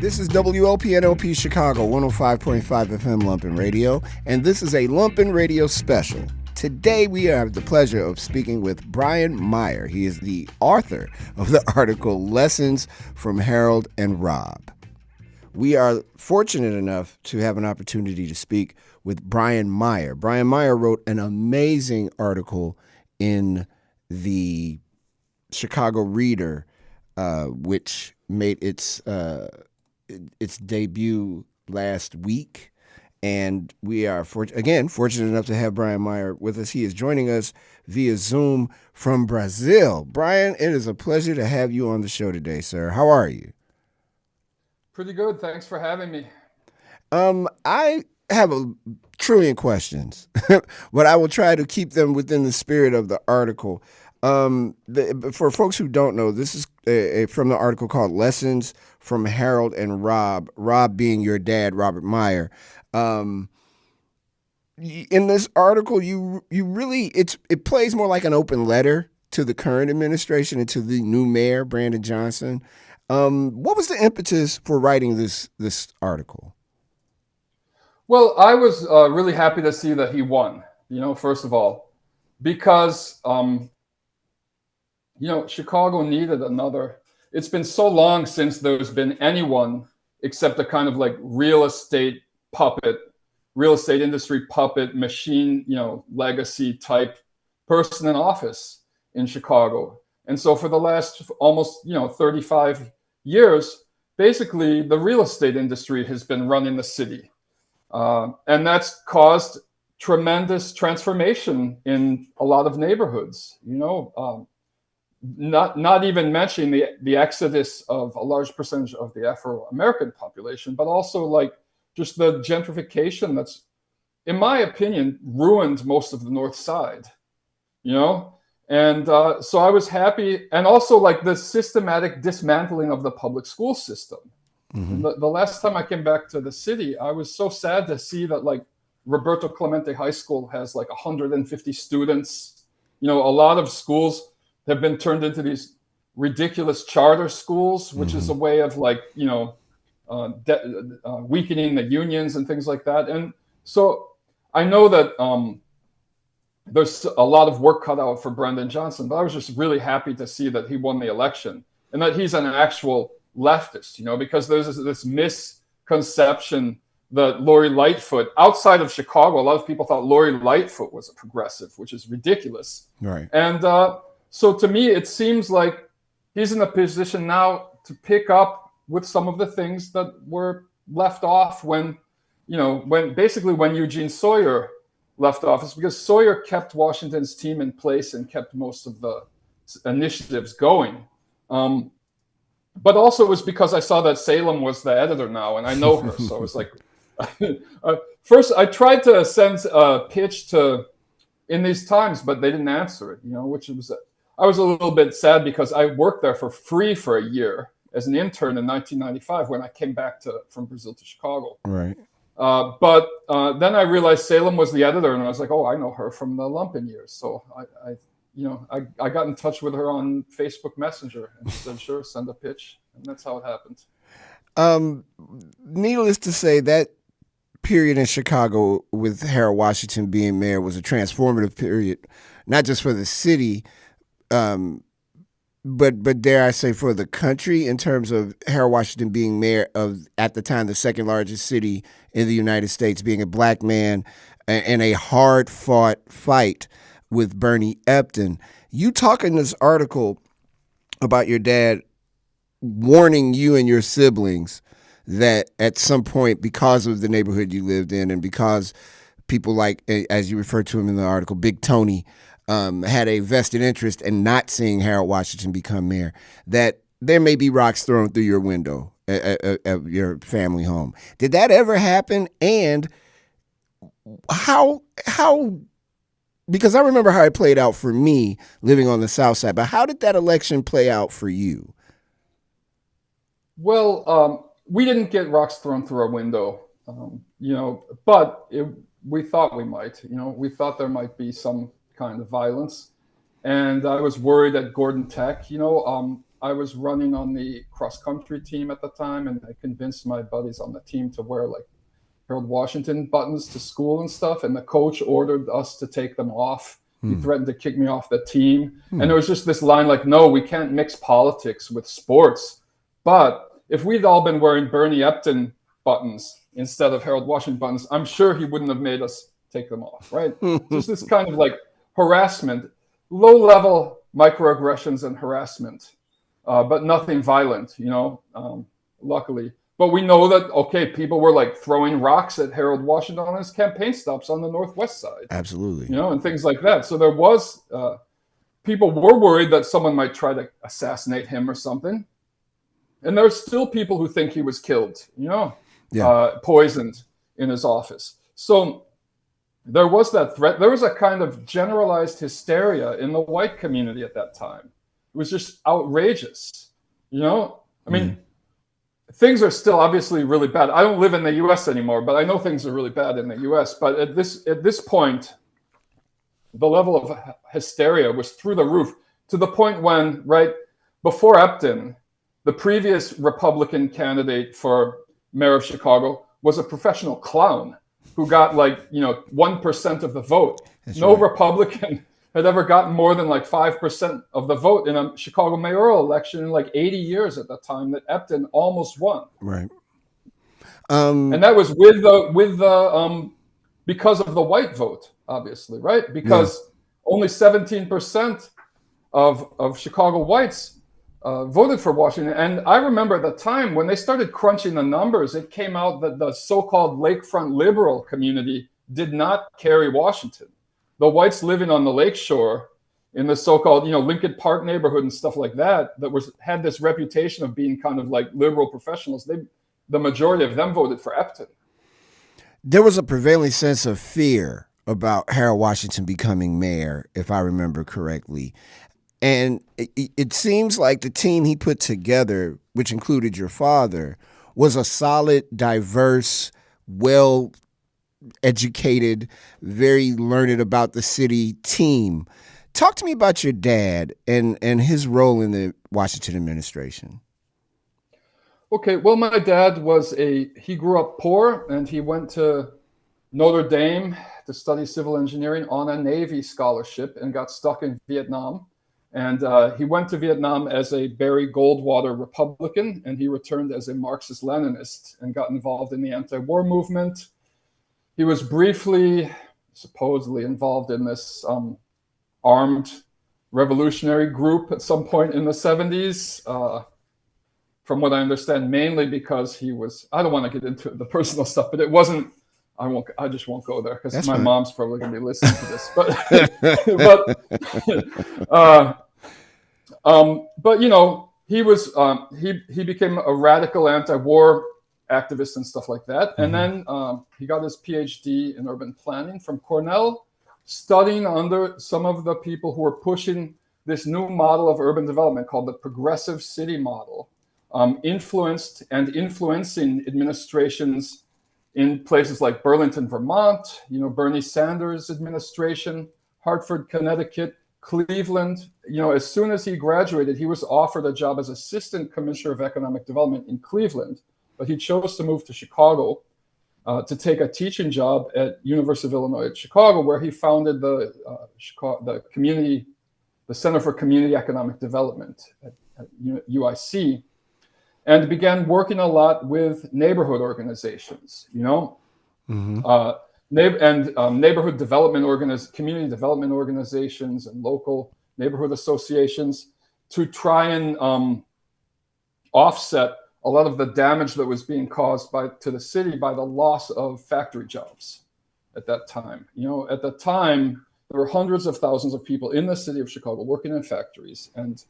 This is WLPNLP Chicago 105.5 FM Lumpen Radio, and this is a Lumpen Radio special. Today we have the pleasure of speaking with Brian Mier. He is the author of the article Lessons from Harold and Rob. We are fortunate enough to have an opportunity to speak with Brian Mier. Brian Mier wrote an amazing article in the Chicago Reader, which made its debut last week. And we are, fortunate enough to have Brian Mier with us. He is joining us via Zoom from Brazil. Brian, it is a pleasure to have you on the show today, sir. How are you? Pretty good. Thanks for having me. I have a trillion questions, but I will try to keep them within the spirit of the article. For folks who don't know, this is from the article called Lessons from Harold and Rob, Rob being your dad, Robert Mier. In this article, you really, it plays more like an open letter to the current administration and to the new mayor, Brandon Johnson. What was the impetus for writing this article? Well, I was really happy to see that he won, first of all, because, Chicago needed another. It's been so long since there's been anyone except a kind of like real estate industry puppet machine, legacy type person in office in Chicago. And so for the last almost, 35 years, basically the real estate industry has been running the city. And that's caused tremendous transformation in a lot of neighborhoods, not even mentioning the exodus of a large percentage of the Afro-American population, but also like just the gentrification that's, in my opinion, ruined most of the North Side, And so I was happy, and also like the systematic dismantling of the public school system. Mm-hmm. The last time I came back to the city, I was so sad to see that like Roberto Clemente High School has like 150 students. A lot of schools have been turned into these ridiculous charter schools, which is a way of like, weakening the unions and things like that. And so I know that there's a lot of work cut out for Brandon Johnson, but I was just really happy to see that he won the election and that he's an actual leftist, because there's this misconception that Lori Lightfoot, outside of Chicago, a lot of people thought Lori Lightfoot was a progressive, which is ridiculous. Right. And so to me, it seems like he's in a position now to pick up with some of the things that were left off when Eugene Sawyer left office, because Sawyer kept Washington's team in place and kept most of the initiatives going. But also it was because I saw that Salem was the editor now, and I know her. So it was like, first I tried to send a pitch to In These Times, but they didn't answer it, which was, I was a little bit sad because I worked there for free for a year as an intern in 1995 when I came back from Brazil to Chicago. Right. But then I realized Salem was the editor, and I was like, oh, I know her from the Lumpen years. So I got in touch with her on Facebook Messenger and said, sure, send a pitch. And that's how it happened. Needless to say, that period in Chicago with Harold Washington being mayor was a transformative period, not just for the city, but dare I say for the country, in terms of Harold Washington being mayor of, at the time, the second largest city in the United States, being a black man in a hard-fought fight with Bernie Epton. You talk in this article about your dad warning you and your siblings that at some point, because of the neighborhood you lived in and because people like, as you refer to him in the article, Big Tony, had a vested interest in not seeing Harold Washington become mayor, that there may be rocks thrown through your window of your family home. Did that ever happen? And how, because I remember how it played out for me living on the South Side, but how did that election play out for you? Well, we didn't get rocks thrown through our window, but we thought we might, we thought there might be some kind of violence. And I was worried at Gordon Tech, I was running on the cross country team at the time, and I convinced my buddies on the team to wear like Harold Washington buttons to school and stuff. And the coach ordered us to take them off. He threatened to kick me off the team. And there was just this line like, no, we can't mix politics with sports. But if we'd all been wearing Bernie Epton buttons instead of Harold Washington buttons, I'm sure he wouldn't have made us take them off, right? Just this kind of like harassment, low-level microaggressions and harassment, but nothing violent, luckily. But we know that, okay, people were like throwing rocks at Harold Washington on his campaign stops on the Northwest side. Absolutely. And things like that. So there was, people were worried that someone might try to assassinate him or something. And there's still people who think he was killed, poisoned in his office. So there was that threat. There was a kind of generalized hysteria in the white community at that time. It was just outrageous. I mean, things are still obviously really bad. I don't live in the U.S. anymore, but I know things are really bad in the U.S. But at this point, the level of hysteria was through the roof, to the point when, right before Epton, the previous Republican candidate for mayor of Chicago was a professional clown who got 1% of the vote. No Republican had ever gotten more than 5% of the vote in a Chicago mayoral election in 80 years at the time that Epton almost won. Right. And that was with the because of the white vote, obviously, right? Because only 17% of Chicago whites voted for Washington. And I remember at the time when they started crunching the numbers, it came out that the so-called lakefront liberal community did not carry Washington. The whites living on the lakeshore in the so-called, Lincoln Park neighborhood and stuff like that, had this reputation of being kind of like liberal professionals. The majority of them voted for Epton. There was a prevailing sense of fear about Harold Washington becoming mayor, if I remember correctly. And it seems like the team he put together, which included your father, was a solid, diverse, well-educated, very learned about the city team. Talk to me about your dad and his role in the Washington administration. Okay, well, my dad he grew up poor, and he went to Notre Dame to study civil engineering on a Navy scholarship and got stuck in Vietnam. And he went to Vietnam as a Barry Goldwater Republican, and he returned as a Marxist-Leninist and got involved in the anti-war movement. He was briefly, supposedly, involved in this armed revolutionary group at some point in the 70s. From what I understand, mainly because he was, I don't want to get into the personal stuff, but it wasn't, I just won't go there because my mom's probably going to be listening to this. But he was, he became a radical anti-war activist and stuff like that. And then he got his PhD in urban planning from Cornell, studying under some of the people who were pushing this new model of urban development called the progressive city model. Influenced and influencing administrations in places like Burlington, Vermont, Bernie Sanders' administration, Hartford, Connecticut, Cleveland. As soon as he graduated, he was offered a job as assistant commissioner of economic development in Cleveland, but he chose to move to Chicago to take a teaching job at University of Illinois at Chicago, where he founded the Center for Community Economic Development at UIC. And began working a lot with neighborhood organizations, neighborhood development community development organizations and local neighborhood associations to try and offset a lot of the damage that was being caused to the city by the loss of factory jobs at that time. At the time, there were hundreds of thousands of people in the city of Chicago working in factories, and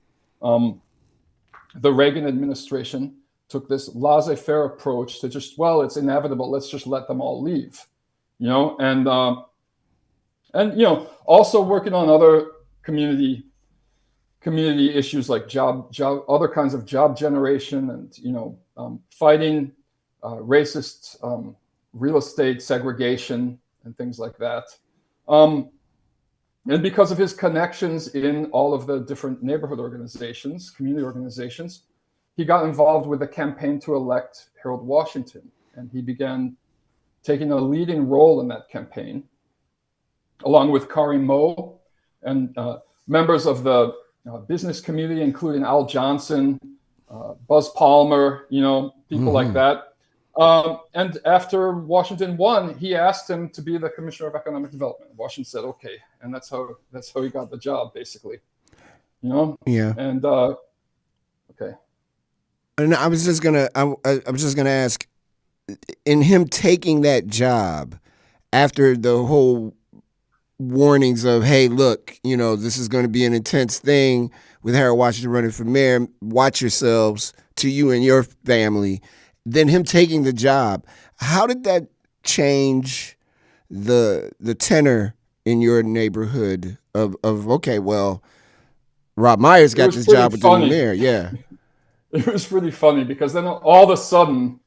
the Reagan administration took this laissez-faire approach to just, it's inevitable, let's just let them all leave, and also working on other community issues like job, other kinds of job generation, and fighting racist real estate segregation and things like that. And because of his connections in all of the different neighborhood organizations, community organizations, he got involved with the campaign to elect Harold Washington. And he began taking a leading role in that campaign, along with Kari Moe and members of the business community, including Al Johnson, Buzz Palmer, people like that. And after Washington won, he asked him to be the Commissioner of Economic Development. Washington said, "Okay," and that's how he got the job, basically. Yeah. And okay. And I was just gonna ask, in him taking that job after the whole warnings of, hey, look, this is going to be an intense thing with Harold Washington running for mayor. Watch yourselves, to you and your family. Then him taking the job, how did that change the tenor in your neighborhood of okay, well, Rob Myers got this job with the new mayor. Yeah. It was pretty funny because then all of a sudden,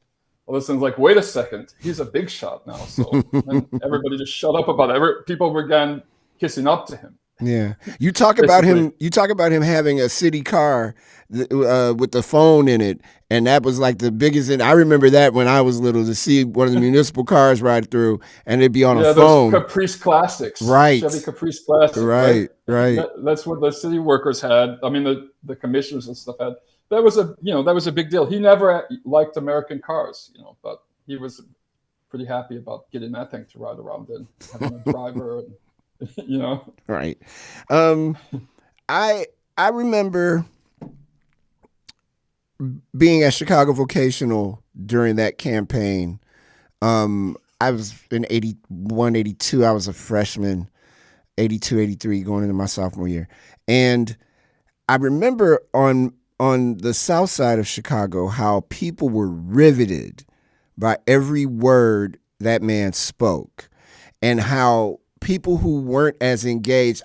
like, wait a second, he's a big shot now. So and everybody just shut up about it. People began kissing up to him. Yeah, you talk about him. You talk about him having a city car with the phone in it, and that was like the biggest. I remember that when I was little, to see one of the municipal cars ride through, and it'd be on a phone. Caprice Classics, right? Chevy Caprice Classic, right. That's what the city workers had. I mean, the commissioners and stuff had. That was a big deal. He never liked American cars, but he was pretty happy about getting that thing to ride around in, having a driver. Right. I remember being at Chicago Vocational during that campaign. I was in 81, 82. I was a freshman, 82, 83, going into my sophomore year. And I remember on the south side of Chicago how people were riveted by every word that man spoke, and how people who weren't as engaged,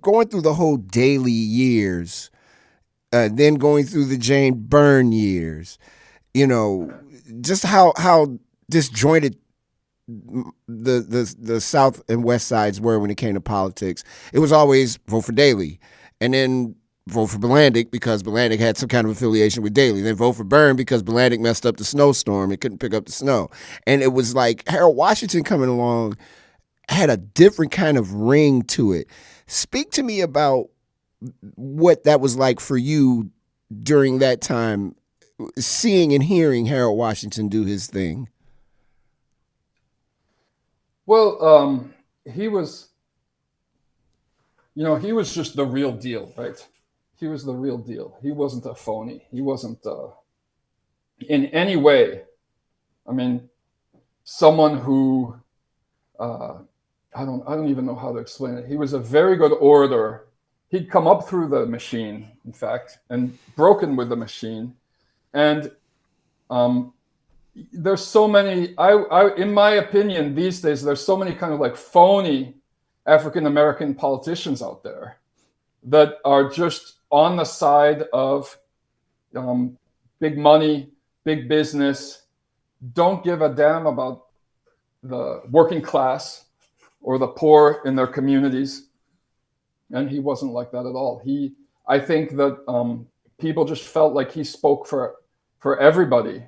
going through the whole Daley years, then going through the Jane Byrne years, just how disjointed the South and West sides were when it came to politics. It was always vote for Daley, and then vote for Blandick because Blandick had some kind of affiliation with Daley. Then vote for Byrne because Blandick messed up the snowstorm and couldn't pick up the snow. And it was like Harold Washington coming along had a different kind of ring to it. Speak to me about what that was like for you during that time, seeing and hearing Harold Washington do his thing. Well, he was just the real deal, right? He was the real deal. He wasn't a phony. He wasn't in any way, someone who I don't even know how to explain it. He was a very good orator. He'd come up through the machine, in fact, and broken with the machine. And there's so many, in my opinion, these days, there's so many kind of like phony African-American politicians out there that are just on the side of big money, big business, don't give a damn about the working class or the poor in their communities. And he wasn't like that at all. I think that people just felt like he spoke for everybody,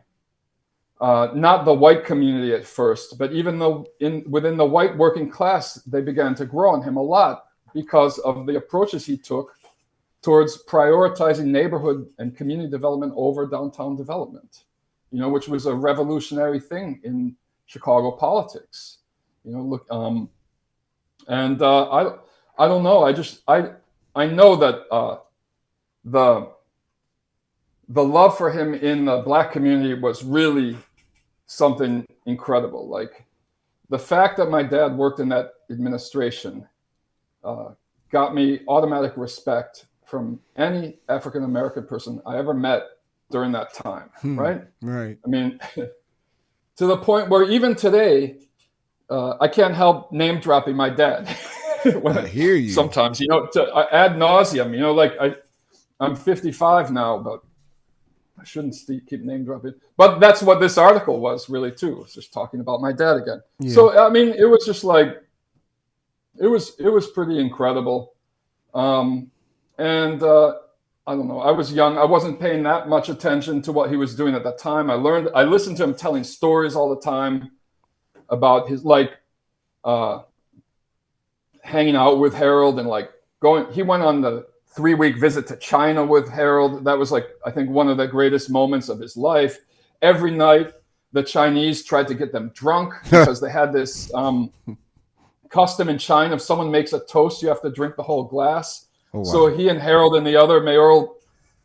not the white community at first, but even though within the white working class, they began to grow on him a lot because of the approaches he took towards prioritizing neighborhood and community development over downtown development, which was a revolutionary thing in Chicago politics. I don't know. I know that the love for him in the Black community was really something incredible. Like the fact that my dad worked in that administration got me automatic respect from any African American person I ever met during that time. Right. Right. To the point where even today, I can't help name dropping my dad. When I hear you sometimes, ad nauseum, I'm 55 now, but I shouldn't keep name dropping. But that's what this article was really too. It's just talking about my dad again. Yeah. So, it was just like, it was pretty incredible. And I don't know. I was young. I wasn't paying that much attention to what he was doing at that time. I listened to him telling stories all the time about his uh, hanging out with Harold and like going. He went on the 3-week visit to China with Harold. That was like, I think, one of the greatest moments of his life. Every night, the Chinese tried to get them drunk because they had this custom in China. If someone makes a toast, you have to drink the whole glass. Oh, wow. So he and Harold and the other mayoral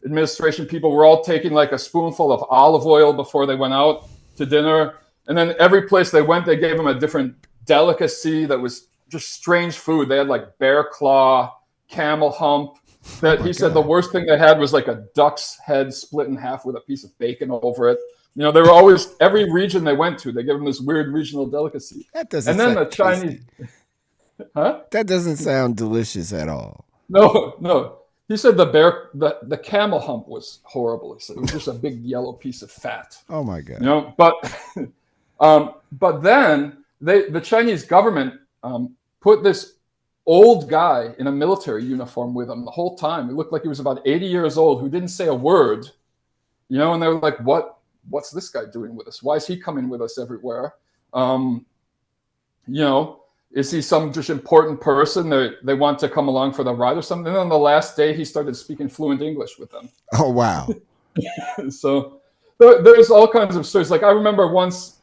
administration people were all taking like a spoonful of olive oil before they went out to dinner. And then every place they went, they gave them a different delicacy that was just strange food. They had like bear claw, camel hump. That he said the worst thing they had was like a duck's head split in half with a piece of bacon over it. You know, they were always, every region they went to, they gave them this weird regional delicacy. That doesn't And then the sound Chinese, tasty. huh? That doesn't sound delicious at all. No, no. He said the camel hump was horrible. He said it was just a big yellow piece of fat. Oh my God. You know, but then the Chinese government put this old guy in a military uniform with him the whole time. He looked like he was about 80 years old, who didn't say a word. You know, and they were like, what's this guy doing with us? Why is he coming with us everywhere? You know, is he some just important person that they want to come along for the ride or something? And on the last day, he started speaking fluent English with them. Oh, wow. So there's all kinds of stories. Like I remember once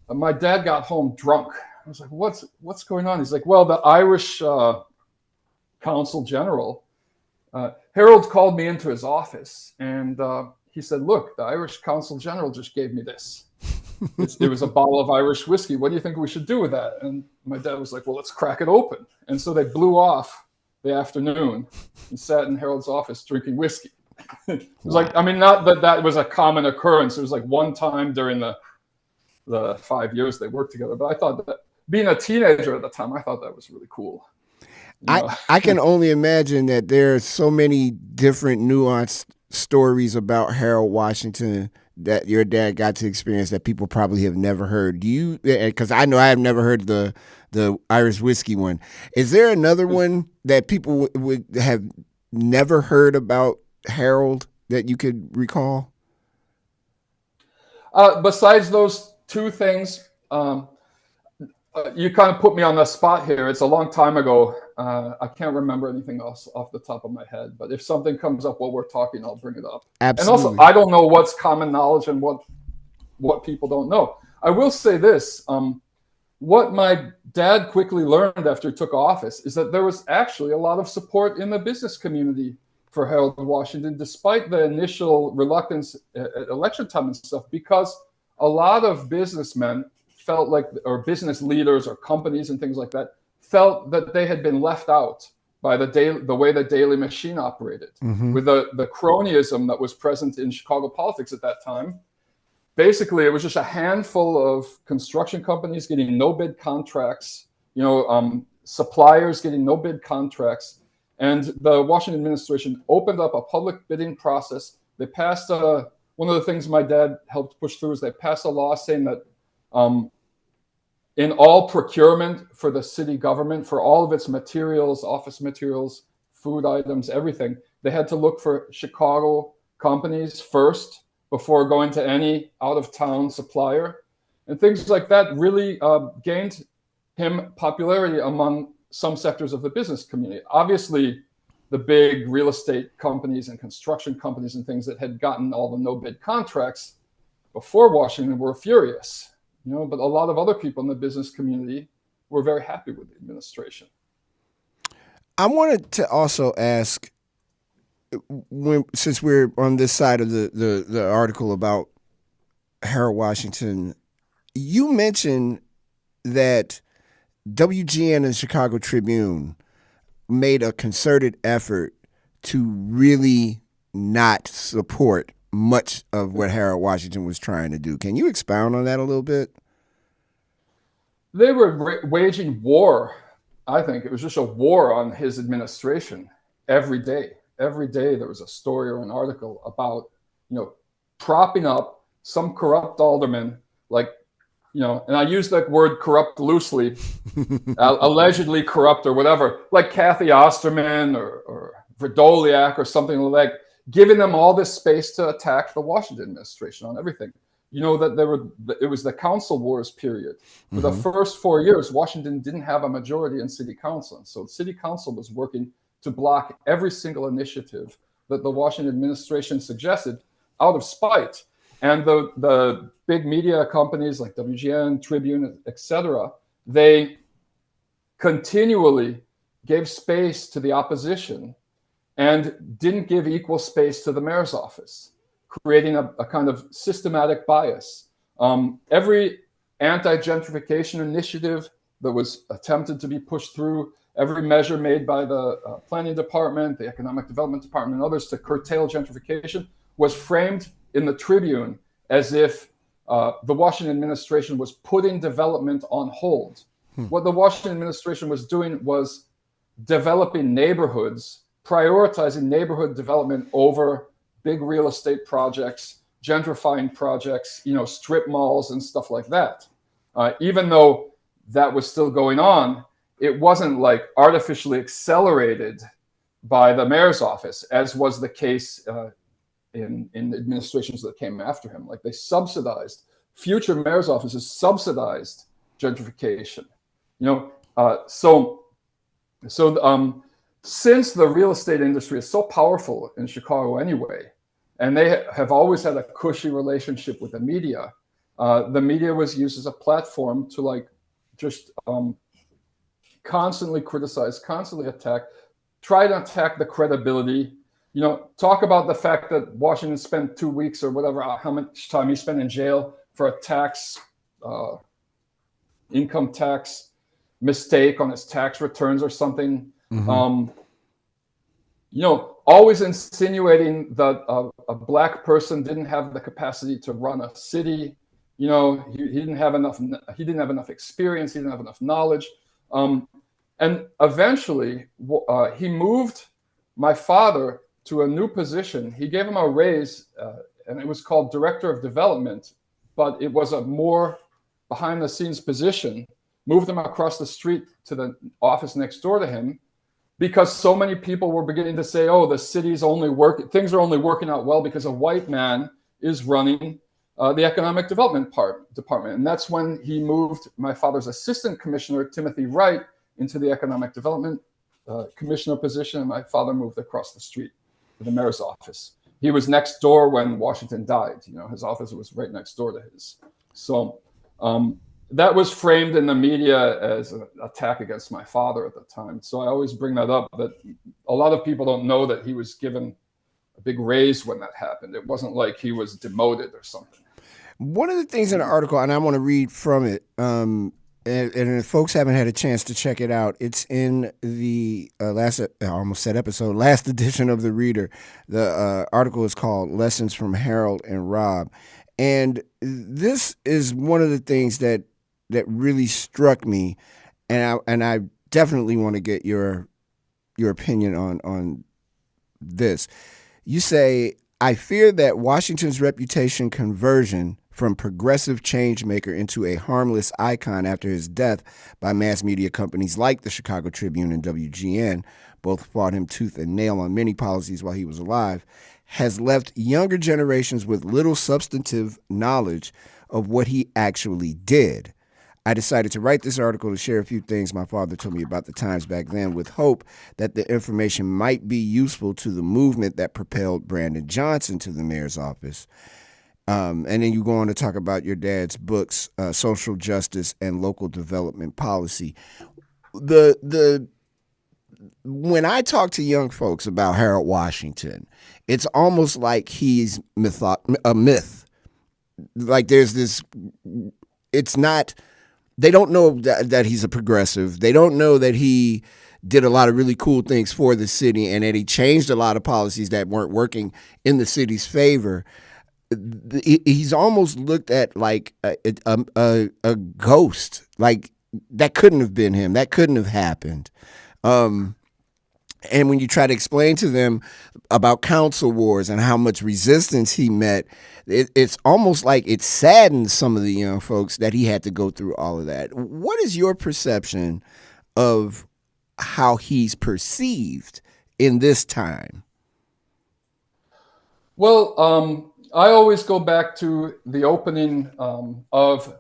my dad got home drunk. I was like, what's going on? He's like, well, the Irish consul general, Harold called me into his office and he said, look, the Irish consul general just gave me this. It was a bottle of Irish whiskey. What do you think we should do with that? And my dad was like, well, let's crack it open. And so they blew off the afternoon and sat in Harold's office drinking whiskey. It was like, I mean, not that was a common occurrence. It was like one time during the 5 years they worked together. But I thought that being a teenager at the time, I thought that was really cool. You know? I can only imagine that there are so many different nuanced stories about Harold Washington that your dad got to experience that people probably have never heard. Do you? Because I know I have never heard the Irish whiskey one. Is there another one that people would have never heard about Harold that you could recall? Besides those two things, you kind of put me on the spot here. It's a long time ago. I can't remember anything else off the top of my head. But if something comes up while we're talking, I'll bring it up. Absolutely. And also, I don't know what's common knowledge and what people don't know. I will say this. What my dad quickly learned after he took office is that there was actually a lot of support in the business community for Harold Washington, despite the initial reluctance at election time and stuff, because a lot of businessmen felt like, or business leaders or companies and things like that, felt that they had been left out by the way the daily machine operated. Mm-hmm. With the cronyism that was present in Chicago politics at that time. Basically, it was just a handful of construction companies getting no bid contracts, suppliers getting no bid contracts. And the Washington administration opened up a public bidding process. They passed one of the things my dad helped push through is they passed a law saying that in all procurement for the city government, for all of its materials, office materials, food items, everything, they had to look for Chicago companies first before going to any out-of-town supplier. And things like that really gained him popularity among some sectors of the business community. Obviously, the big real estate companies and construction companies and things that had gotten all the no-bid contracts before Washington were furious. But a lot of other people in the business community were very happy with the administration. I wanted to also ask, since we're on this side of the article about Harold Washington, you mentioned that WGN and Chicago Tribune made a concerted effort to really not support much of what Harold Washington was trying to do. Can you expound on that a little bit? They were waging war. I think it was just a war on his administration every day. Every day there was a story or an article about, propping up some corrupt alderman, like and I use that word corrupt loosely, allegedly corrupt or whatever, like Kathy Osterman or Verdoliak or something like that, giving them all this space to attack the Washington administration on everything. That it was the council wars period. For the first 4 years, Washington didn't have a majority in city council. And so the city council was working to block every single initiative that the Washington administration suggested out of spite. And the big media companies like WGN, Tribune, etc., they continually gave space to the opposition and didn't give equal space to the mayor's office, creating a kind of systematic bias. Every anti-gentrification initiative that was attempted to be pushed through, every measure made by the planning department, the economic development department, and others to curtail gentrification was framed in the Tribune as if the Washington administration was putting development on hold. What the Washington administration was doing was developing neighborhoods, prioritizing neighborhood development over big real estate projects, gentrifying projects, strip malls and stuff like that. Even though that was still going on, it wasn't like artificially accelerated by the mayor's office, as was the case in administrations that came after him. Like they subsidized, future mayor's offices subsidized gentrification. Since the real estate industry is so powerful in Chicago anyway, and they have always had a cushy relationship with the media was used as a platform to just constantly criticize, constantly attack, try to attack the credibility. Talk about the fact that Washington spent 2 weeks or whatever, how much time he spent in jail for a income tax mistake on his tax returns or something. Always insinuating that a black person didn't have the capacity to run a city. He didn't have enough experience. He didn't have enough knowledge. And eventually he moved my father to a new position. He gave him a raise and it was called Director of Development, but it was a more behind the scenes position. Moved him across the street to the office next door to him, because so many people were beginning to say, oh, the city's things are only working out well because a white man is running the economic development department. And that's when he moved my father's assistant commissioner, Timothy Wright, into the economic development commissioner position. And my father moved across the street to the mayor's office. He was next door when Washington died. His office was right next door to his. So that was framed in the media as an attack against my father at the time. So I always bring that up, that a lot of people don't know that he was given a big raise when that happened. It wasn't like he was demoted or something. One of the things in the article, and I want to read from it, and if folks haven't had a chance to check it out, it's in the last edition of The Reader. The article is called Lessons from Harold and Rob. And this is one of the things that really struck me, and I definitely want to get your opinion on this. You say, I fear that Washington's reputation conversion from progressive change maker into a harmless icon after his death by mass media companies like the Chicago Tribune and WGN, both fought him tooth and nail on many policies while he was alive, has left younger generations with little substantive knowledge of what he actually did. I decided to write this article to share a few things my father told me about the times back then, with hope that the information might be useful to the movement that propelled Brandon Johnson to the mayor's office. And then you go on to talk about your dad's books, Social Justice and Local Development Policy. When I talk to young folks about Harold Washington, it's almost like he's a myth. Like there's this, it's not, they don't know that he's a progressive. They don't know that he did a lot of really cool things for the city and that he changed a lot of policies that weren't working in the city's favor. He's almost looked at like a ghost. Like that couldn't have been him. That couldn't have happened. And when you try to explain to them about council wars and how much resistance he met, it's almost like it saddens some of the young folks that he had to go through all of that. What is your perception of how he's perceived in this time? Well, I always go back to the opening of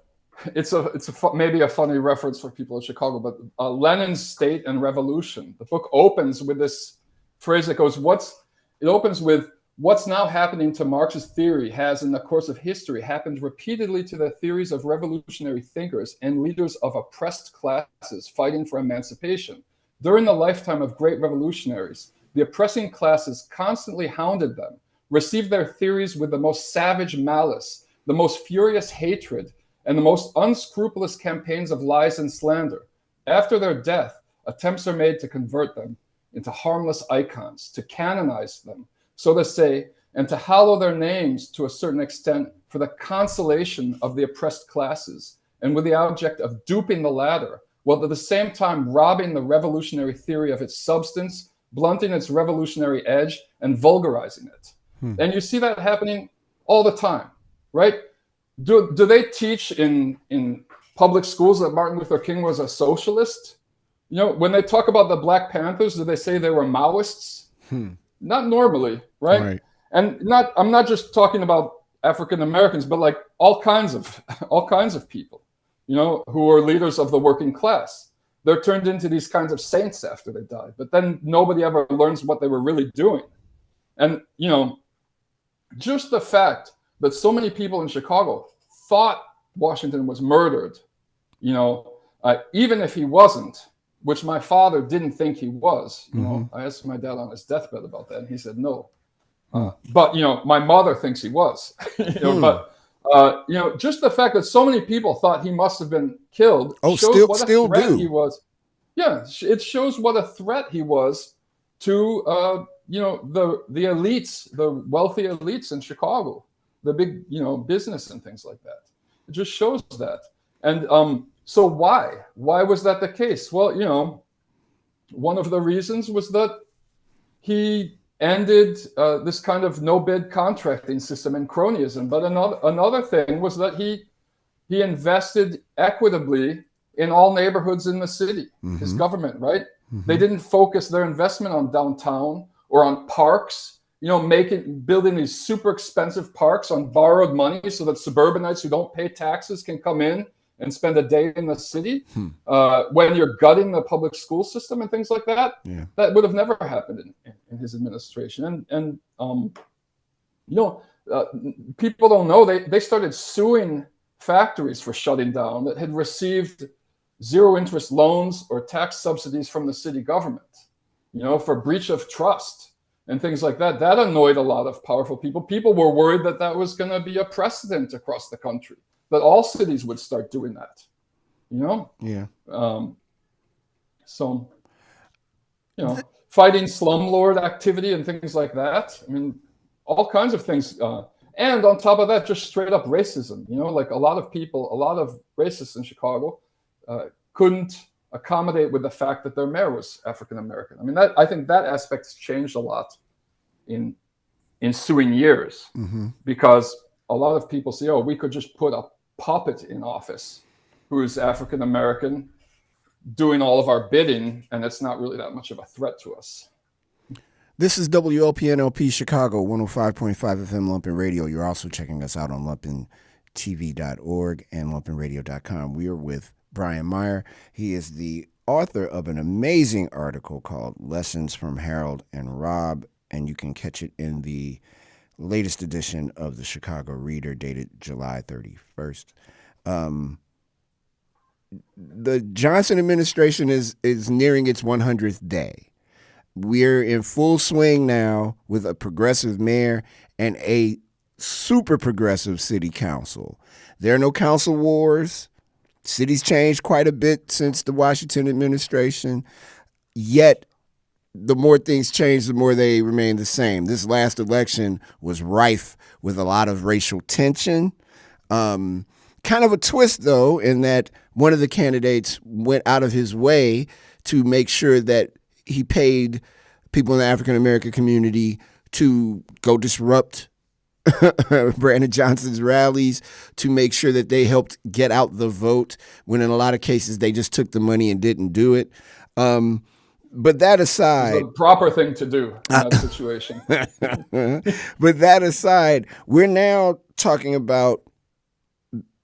maybe a funny reference for people in Chicago, but Lenin's State and Revolution. The book opens with this phrase that goes, it opens with, "What's now happening to Marx's theory has in the course of history happened repeatedly to the theories of revolutionary thinkers and leaders of oppressed classes fighting for emancipation. During the lifetime of great revolutionaries, the oppressing classes constantly hounded them, received their theories with the most savage malice, the most furious hatred, and the most unscrupulous campaigns of lies and slander. After their death, attempts are made to convert them into harmless icons, to canonize them, so to say, and to hallow their names to a certain extent for the consolation of the oppressed classes, and with the object of duping the latter, while at the same time robbing the revolutionary theory of its substance, blunting its revolutionary edge, and vulgarizing it." And you see that happening all the time, right? Do they teach in public schools that Martin Luther King was a socialist? You know, when they talk about the Black Panthers, do they say they were Maoists? Not normally, right? And I'm not just talking about African Americans, but like all kinds of people, you know, who are leaders of the working class. They're turned into these kinds of saints after they die, but then nobody ever learns what they were really doing. And, you know, just the fact that so many people in Chicago thought Washington was murdered, you know, even if he wasn't, which my father didn't think he was. You know, I asked my dad on his deathbed about that, and he said no. But, you know, my mother thinks he was. You know, but, you know, just the fact that so many people thought he must have been killed shows what a threat he was. Yeah, it shows what a threat he was to, you know, the elites, the wealthy elites in Chicago, the big, you know, business and things like that. It just shows that. And so why was that the case? Well, you know, one of the reasons was that he ended this kind of no-bid contracting system and cronyism. But another thing was that he invested equitably in all neighborhoods in the city, his government, right? They didn't focus their investment on downtown or on parks, you know, building these super expensive parks on borrowed money so that suburbanites who don't pay taxes can come in and spend a day in the city. When you're gutting the public school system and things like that, that would have never happened in his administration. And you know, people don't know, they started suing factories for shutting down that had received zero interest loans or tax subsidies from the city government, you know, for breach of trust and things like that. That annoyed a lot of powerful people. People were worried that that was going to be a precedent across the country, that all cities would start doing that, you know? Yeah. So, you know, fighting slumlord activity and things like that. I mean, all kinds of things. And on top of that, just straight up racism, you know, like a lot of racists in Chicago couldn't accommodate with the fact that their mayor was African American. I mean, I think that aspect's changed a lot in ensuing years, because a lot of people say, oh, we could just put a puppet in office who is African American doing all of our bidding, and it's not really that much of a threat to us. This is WLPNLP Chicago, 105.5 FM Lumpen Radio. You're also checking us out on lumpentv.org and lumpenradio.com. We are with Brian Mier. He is the author of an amazing article called Lessons from Harold and Rob, and you can catch it in the latest edition of the Chicago Reader, dated July 31st. The Johnson administration is nearing its 100th day. We're in full swing now with a progressive mayor and a super progressive city council. There are no council wars. Cities changed quite a bit since the Washington administration, yet the more things change, the more they remain the same. This last election was rife with a lot of racial tension. Kind of a twist, though, in that one of the candidates went out of his way to make sure that he paid people in the African American community to go disrupt Brandon Johnson's rallies, to make sure that they helped get out the vote, when in a lot of cases they just took the money and didn't do it. But that It was aside, the proper thing to do in that situation. but that aside, we're now talking about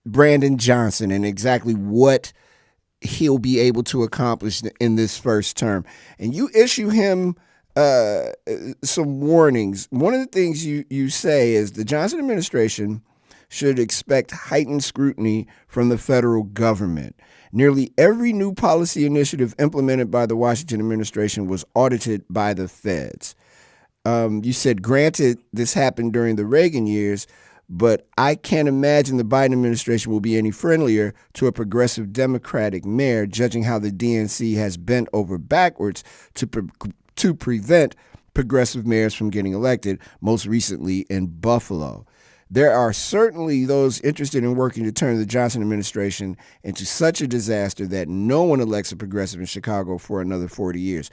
Brandon Johnson and exactly what he'll be able to accomplish in this first term. And you issue him some warnings. One of the things you say is the Johnson administration should expect heightened scrutiny from the federal government. Nearly every new policy initiative implemented by the Washington administration was audited by the feds. You said, granted, this happened during the Reagan years, but I can't imagine the Biden administration will be any friendlier to a progressive Democratic mayor, judging how the DNC has bent over backwards to prevent progressive mayors from getting elected, most recently in Buffalo. There are certainly those interested in working to turn the Johnson administration into such a disaster that no one elects a progressive in Chicago for another 40 years.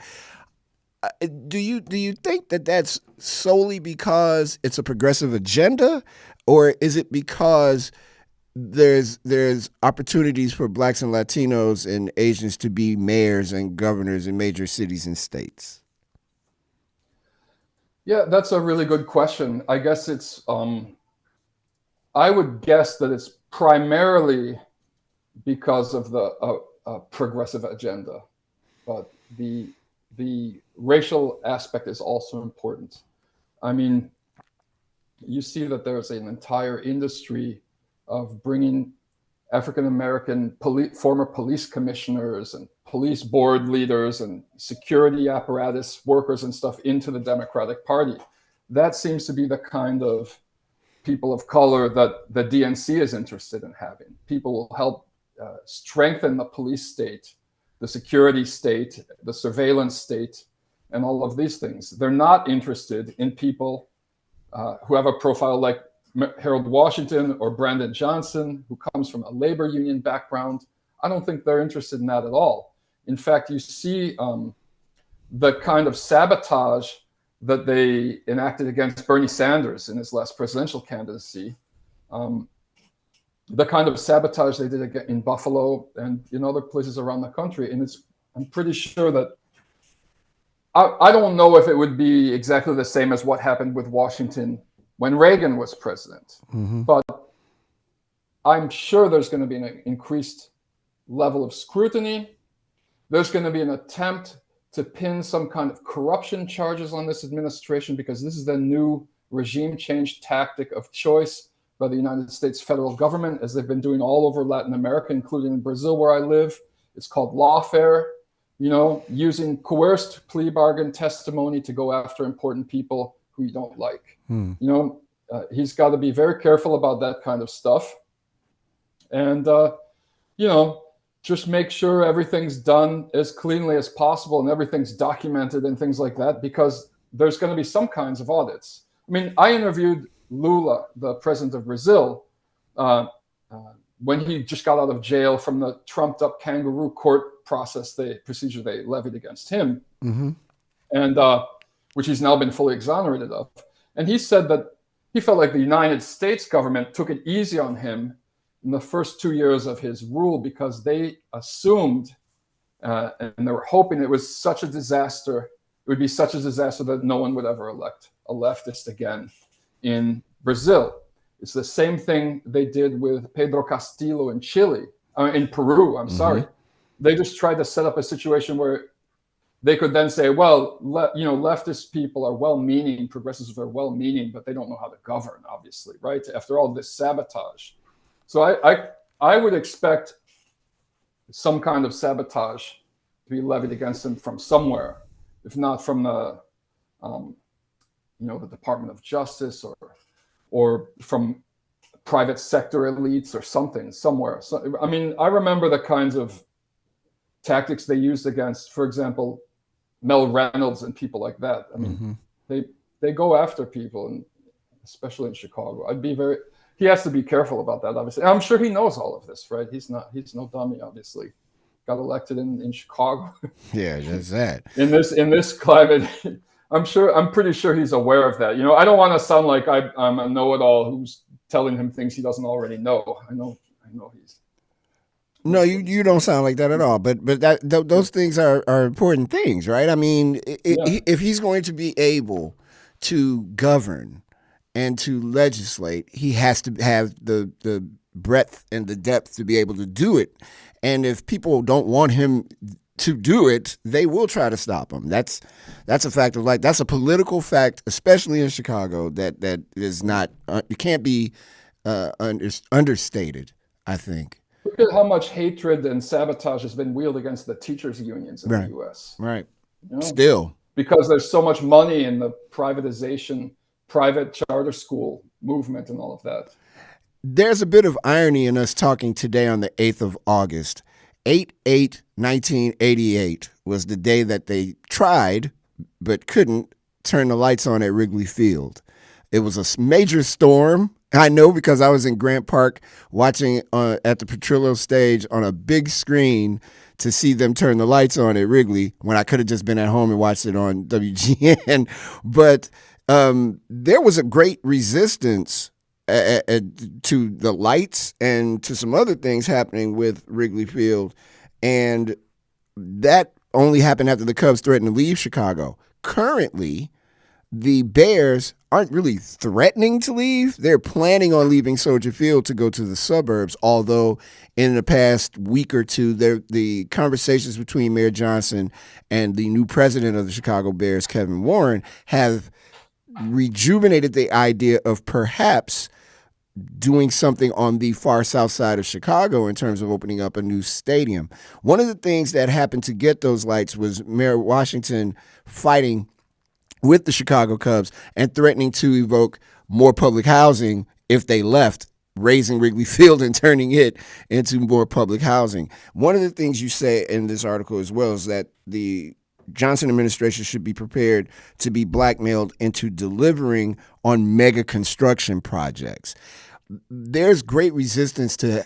Do you think that that's solely because it's a progressive agenda, or is it because there's opportunities for blacks and Latinos and Asians to be mayors and governors in major cities and states? Yeah, that's a really good question. I guess it's I would guess that it's primarily because of the progressive agenda, but the racial aspect is also important. I mean, you see that there's an entire industry of bringing African American former police commissioners and police board leaders and security apparatus workers and stuff into the Democratic Party. That seems to be the kind of people of color that the DNC is interested in having. People will help strengthen the police state, the security state, the surveillance state, and all of these things. They're not interested in people who have a profile like Harold Washington or Brandon Johnson, who comes from a labor union background. I don't think they're interested in that at all. In fact, you see the kind of sabotage that they enacted against Bernie Sanders in his last presidential candidacy, the kind of sabotage they did in Buffalo and in other places around the country. And I'm pretty sure that I don't know if it would be exactly the same as what happened with Washington when Reagan was president, but I'm sure there's going to be an increased level of scrutiny. There's going to be an attempt to pin some kind of corruption charges on this administration, because this is the new regime change tactic of choice by the United States federal government, as they've been doing all over Latin America, including in Brazil, where I live. It's called lawfare, using coerced plea bargain testimony to go after important people who you don't like. He's got to be very careful about that kind of stuff. And, just make sure everything's done as cleanly as possible and everything's documented and things like that, because there's going to be some kinds of audits. I mean, I interviewed Lula, the president of Brazil, when he just got out of jail from the trumped up kangaroo court procedure they levied against him, and which he's now been fully exonerated of. And he said that he felt like the United States government took it easy on him in the first 2 years of his rule, because they assumed and they were hoping it was such a disaster, it would be such a disaster that no one would ever elect a leftist again in Brazil. It's the same thing they did with Pedro Castillo in Peru, I'm sorry. They just tried to set up a situation where they could then say, well, leftist people are well-meaning, progressives are well-meaning, but they don't know how to govern, obviously, right? After all this sabotage. So I would expect some kind of sabotage to be levied against them from somewhere, if not from the Department of Justice or from private sector elites or something somewhere. So, I mean, I remember the kinds of tactics they used against, for example, Mel Reynolds and people like that. I mean, they go after people, and especially in Chicago. He has to be careful about that, obviously. I'm sure he knows all of this, right? He's no dummy, obviously. Got elected in Chicago. Yeah, that's that. In this climate, I'm pretty sure he's aware of that. I don't want to sound like I'm a know-it-all who's telling him things he doesn't already know. I know he's No, knows you, what he's you don't doing. sound like that at all. But those things are important things, right? I mean, Yeah. if he's going to be able to govern and to legislate, he has to have the breadth and the depth to be able to do it. And if people don't want him to do it, they will try to stop him. That's a fact of life. That's a political fact, especially in Chicago. That is not. It can't be understated. I think. Look at how much hatred and sabotage has been wielded against the teachers' unions in the Right. U.S. Right. You know, Still. because there's so much money in the privatization, private charter school movement, and all of that. There's a bit of irony in us talking today on the 8th of August. 8/8/1988 was the day that they tried but couldn't turn the lights on at Wrigley Field. It was a major storm. I know because I was in Grant Park watching at the Petrillo stage on a big screen to see them turn the lights on at Wrigley when I could have just been at home and watched it on WGN. But there was a great resistance to the lights and to some other things happening with Wrigley Field. And that only happened after the Cubs threatened to leave Chicago. Currently, the Bears aren't really threatening to leave. They're planning on leaving Soldier Field to go to the suburbs, although in the past week or two, the conversations between Mayor Johnson and the new president of the Chicago Bears, Kevin Warren, have rejuvenated the idea of perhaps doing something on the far south side of Chicago in terms of opening up a new stadium. One of the things that happened to get those lights was Mayor Washington fighting with the Chicago Cubs and threatening to evoke more public housing if they left, raising Wrigley Field and turning it into more public housing. One of the things you say in this article as well is that the Johnson administration should be prepared to be blackmailed into delivering on mega construction projects. There's great resistance to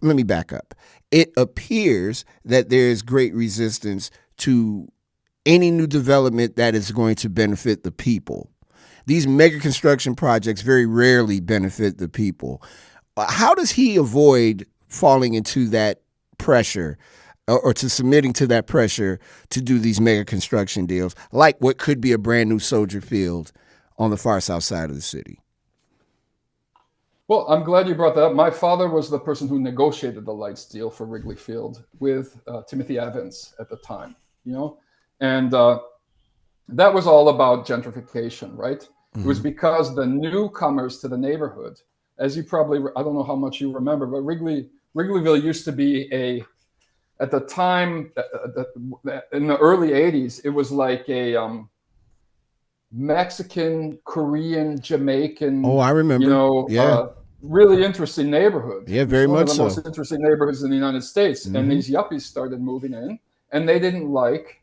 let me back up. It appears that there's great resistance to any new development that is going to benefit the people. These mega construction projects very rarely benefit the people. How does he avoid falling into that pressure or to submitting to that pressure to do these mega construction deals, like what could be a brand new Soldier Field on the far south side of the city? Well, I'm glad you brought that up. My father was the person who negotiated the lights deal for Wrigley Field with Timothy Evans at the time, and that was all about gentrification, right? Mm-hmm. It was because the newcomers to the neighborhood, as you probably, I don't know how much you remember, but Wrigleyville used to be at the time, in the early 80s, it was like a Mexican, Korean, Jamaican. Oh, I remember. Yeah. Really interesting neighborhood. Yeah, very much so. One of the most interesting neighborhoods in the United States. Mm-hmm. And these yuppies started moving in, and they didn't like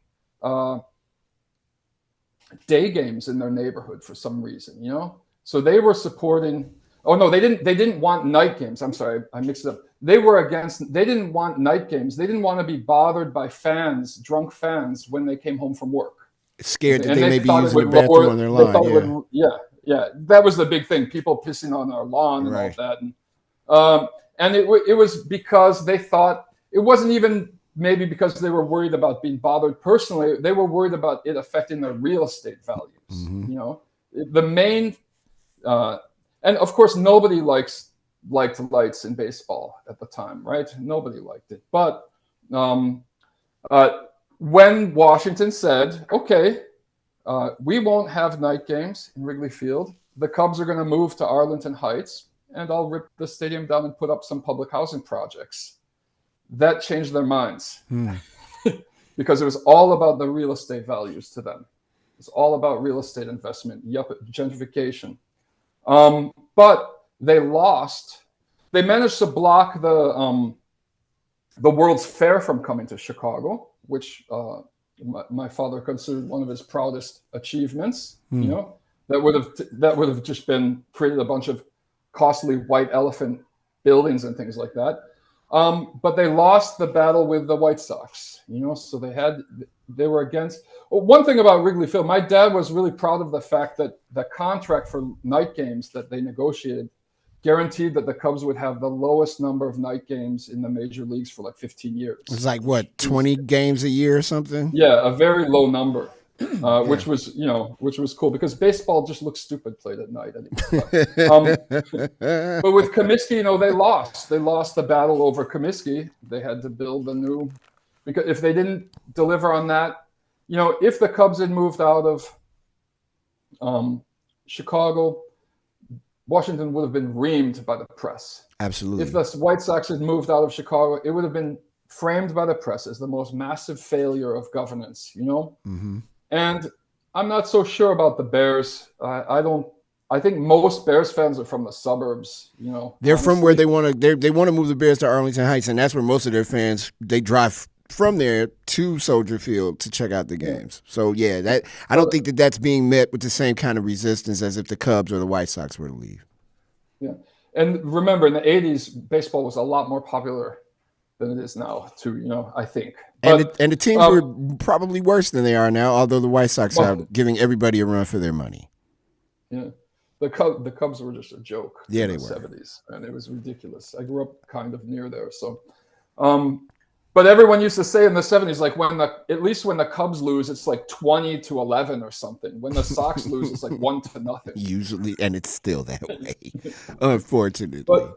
day games in their neighborhood for some reason, So they were supporting. Oh no, they didn't. They didn't want night games. I'm sorry, I mixed it up. They didn't want night games. They didn't want to be bothered by drunk fans, when they came home from work. Scared that they may be using the bathroom on their lawn. Yeah. That was the big thing. People pissing on our lawn and all that. And it was because they thought, it wasn't even maybe because they were worried about being bothered personally. They were worried about it affecting their real estate values. Mm-hmm. The main, and of course, nobody liked lights in baseball at the time, right? Nobody liked it. But when Washington said, okay, we won't have night games in Wrigley Field, the Cubs are going to move to Arlington Heights, and I'll rip the stadium down and put up some public housing projects. That changed their minds because it was all about the real estate values to them. It's all about real estate investment, gentrification. But they lost. They managed to block the World's Fair from coming to Chicago, which my father considered one of his proudest achievements. That would have just been created a bunch of costly white elephant buildings and things like that. But they lost the battle with the White Sox. So they had they were against. Well, one thing about Wrigley Field, my dad was really proud of the fact that the contract for night games that they negotiated guaranteed that the Cubs would have the lowest number of night games in the major leagues for like 15 It's years. like what, 20 games a year or something? Yeah, a very low number, Yeah. which was cool because baseball just looks stupid played at night anymore. But with Comiskey, they lost. They lost the battle over Comiskey. They had to build a new, because if they didn't deliver on that, if the Cubs had moved out of Chicago, Washington would have been reamed by the press. Absolutely. If the White Sox had moved out of Chicago, it would have been framed by the press as the most massive failure of governance, Mm-hmm. And I'm not so sure about the Bears. I think most Bears fans are from the suburbs, They're honestly. from where they want to move the Bears to Arlington Heights, and that's where most of their fans, they drive from there to Soldier Field to check out the games. So yeah, I don't think that's being met with the same kind of resistance as if the Cubs or the White Sox were to leave. Yeah. And remember, in the 80s, baseball was a lot more popular than it is now, too, I think. But, and the teams were probably worse than they are now, although the White Sox are giving everybody a run for their money. Yeah. The Cubs were just a joke in the were. 70s, and it was ridiculous. I grew up kind of near there, so. But everyone used to say in the 70s, like at least when the Cubs lose, it's like 20-11 or something. When the Sox lose, it's like 1-0. Usually, and it's still that way, unfortunately. But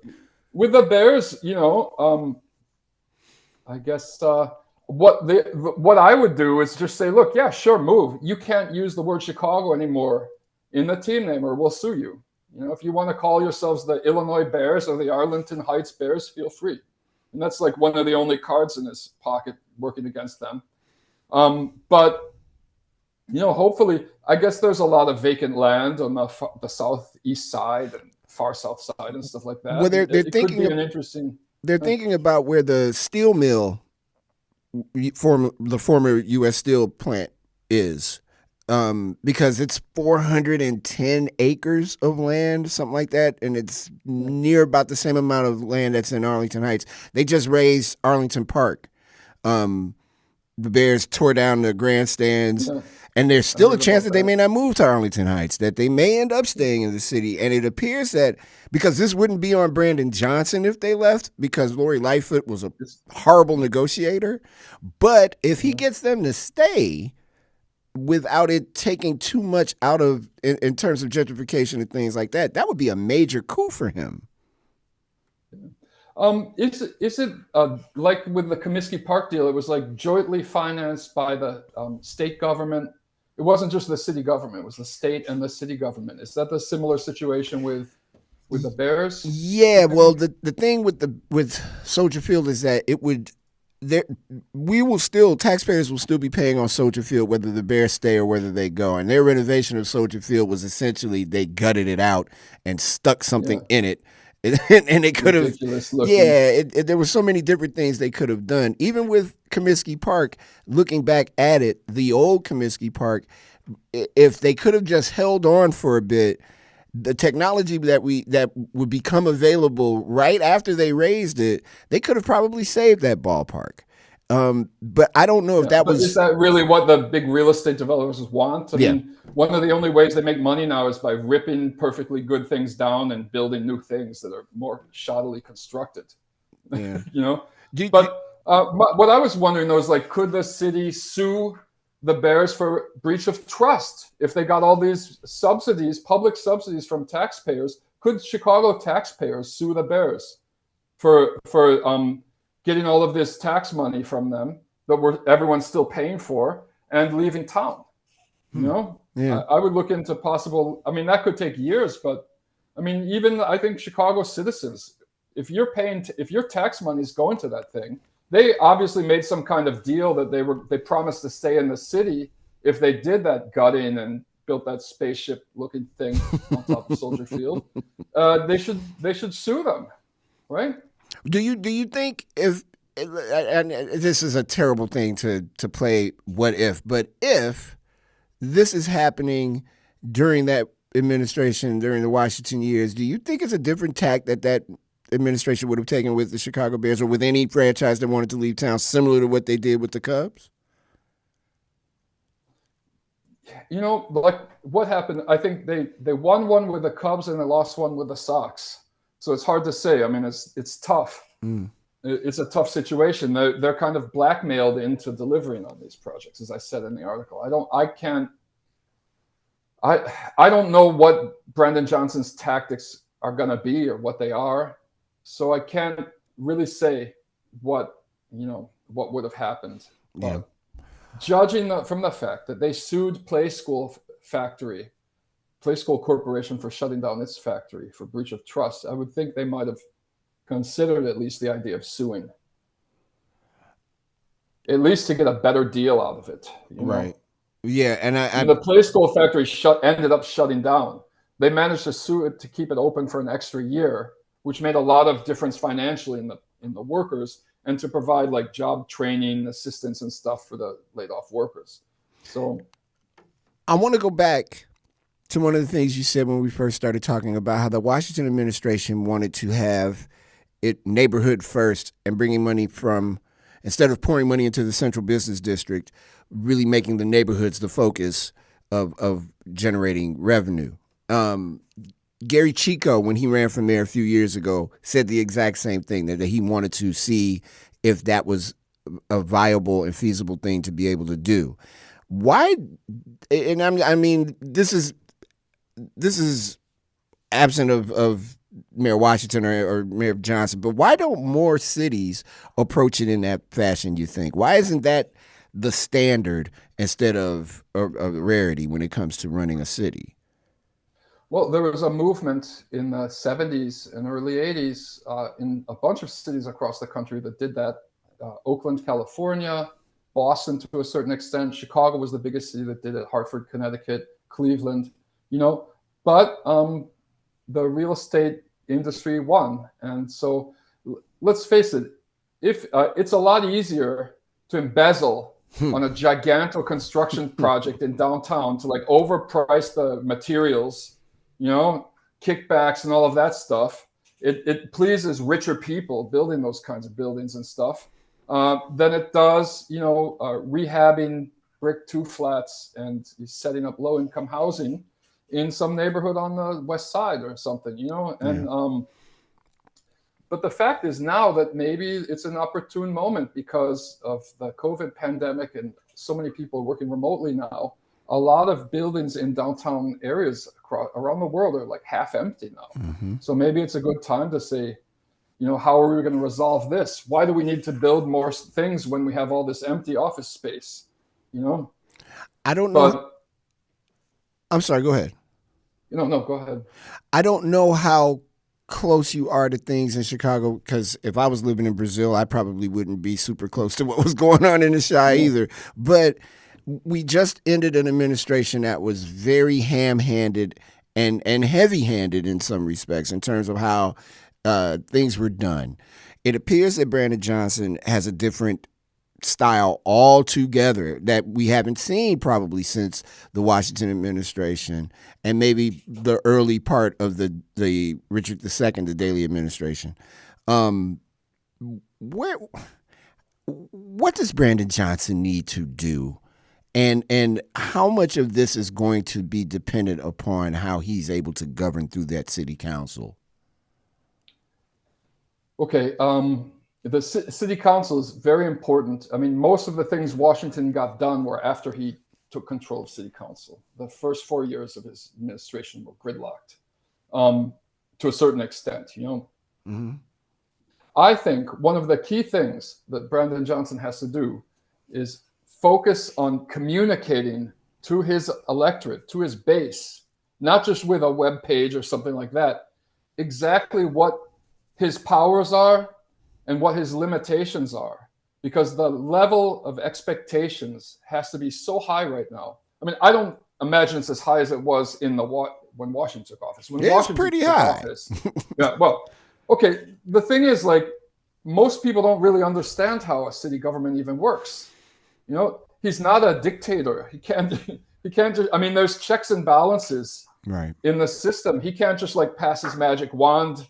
with the Bears, I guess what I would do is just say, look, yeah, sure, move. You can't use the word Chicago anymore in the team name, or we'll sue you. If you want to call yourselves the Illinois Bears or the Arlington Heights Bears, feel free. And that's like one of the only cards in his pocket working against them. But, hopefully, I guess there's a lot of vacant land on the southeast side and far south side and stuff like that. Well, they're it thinking could be an interesting. They're thinking about where the steel mill, the former U.S. Steel plant, is. Because it's 410 acres of land, something like that, and it's near about the same amount of land that's in Arlington Heights. They just raised Arlington Park. The Bears tore down the grandstands, and there's still a chance that they may not move to Arlington Heights, that they may end up staying in the city. And it appears that, because this wouldn't be on Brandon Johnson if they left, because Lori Lightfoot was a horrible negotiator, but if he gets them to stay without it taking too much out of in terms of gentrification and things like that, that would be a major coup for him. Is it like with the Comiskey Park deal? It was like jointly financed by the state government. It wasn't just the city government; it was the state and the city government. Is that the similar situation with the Bears? Yeah. Well, the thing with Soldier Field is that it would. Taxpayers will still be paying on Soldier Field whether the Bears stay or whether they go. And their renovation of Soldier Field was essentially they gutted it out and stuck something in it. And they could have, there were so many different things they could have done. Even with Comiskey Park, looking back at it, the old Comiskey Park, if they could have just held on for a bit, the technology that would become available right after they raised it, they could have probably saved that ballpark. But I don't know if that was. Is that really what the big real estate developers want? I mean, one of the only ways they make money now is by ripping perfectly good things down and building new things that are more shoddily constructed. Yeah. What I was wondering though is, like, could the city sue the Bears for breach of trust if they got all these subsidies, public subsidies from taxpayers? Could Chicago taxpayers sue the Bears for getting all of this tax money from them that everyone's still paying for and leaving town? Yeah. I would look into possible. I mean, that could take years, but I mean, even I think Chicago citizens, if your tax money is going to that thing, they obviously made some kind of deal that they promised to stay in the city if they did that gutting and built that spaceship-looking thing on top of Soldier Field. They should sue them, right? Do you think if, and this is a terrible thing to play what if, but if this is happening during that administration, during the Washington years, do you think it's a different tack that administration would have taken with the Chicago Bears or with any franchise that wanted to leave town, similar to what they did with the Cubs? Like what happened, I think they won one with the Cubs and they lost one with the Sox. So it's hard to say. I mean, it's tough. Mm. It's a tough situation. They're kind of blackmailed into delivering on these projects, as I said in the article. I don't know what Brandon Johnson's tactics are going to be or what they are. So I can't really say what would have happened. Yeah. But judging from the fact that they sued Play School Corporation for shutting down its factory for breach of trust, I would think they might have considered at least the idea of suing, at least to get a better deal out of it. Right. Yeah, and the Play School factory ended up shutting down. They managed to sue it to keep it open for an extra year, which made a lot of difference financially in the workers, and to provide like job training, assistance, and stuff for the laid off workers. So I want to go back to one of the things you said when we first started talking about how the Washington administration wanted to have it neighborhood first and bringing money from, instead of pouring money into the central business district, really making the neighborhoods the focus of generating revenue. Gary Chico, when he ran for mayor a few years ago, said the exact same thing, that he wanted to see if that was a viable and feasible thing to be able to do. Why? And I mean, this is absent of Mayor Washington or Mayor Johnson, but why don't more cities approach it in that fashion, you think? Why isn't that the standard instead of a rarity when it comes to running a city? Well, there was a movement in the 70s and early 80s in a bunch of cities across the country that did that. Oakland, California, Boston to a certain extent. Chicago was the biggest city that did it. Hartford, Connecticut, Cleveland, But the real estate industry won. And so let's face it, if it's a lot easier to embezzle on a gigantic construction project in downtown, to like overprice the materials, kickbacks and all of that stuff. It pleases richer people building those kinds of buildings and stuff than it does, rehabbing brick two flats and setting up low income housing in some neighborhood on the west side or something, and but the fact is now that maybe it's an opportune moment because of the COVID pandemic and so many people working remotely now. A lot of buildings in downtown areas around the world are like half empty now. Mm-hmm. So maybe it's a good time to say, how are we going to resolve this? Why do we need to build more things when we have all this empty office space? I don't know. I'm sorry, go ahead. No, go ahead. I don't know how close you are to things in Chicago, because if I was living in Brazil, I probably wouldn't be super close to what was going on in the Chi either. But we just ended an administration that was very ham-handed and heavy-handed in some respects in terms of how things were done. It appears that Brandon Johnson has a different style altogether that we haven't seen probably since the Washington administration and maybe the early part of the Richard II, the Daley administration. What does Brandon Johnson need to do? And how much of this is going to be dependent upon how he's able to govern through that city council? Okay. The city council is very important. I mean, most of the things Washington got done were after he took control of city council. The first 4 years of his administration were gridlocked to a certain extent, Mm-hmm. I think one of the key things that Brandon Johnson has to do is focus on communicating to his electorate, to his base, not just with a web page or something like that, exactly what his powers are and what his limitations are, because the level of expectations has to be so high right now. I mean, I don't imagine it's as high as it was when Washington took office. When It's Washington pretty took high. Office, yeah, well, okay. The thing is, like, most people don't really understand how a city government even works. He's not a dictator. He can't just, I mean, there's checks and balances in the system. He can't just like pass his magic wand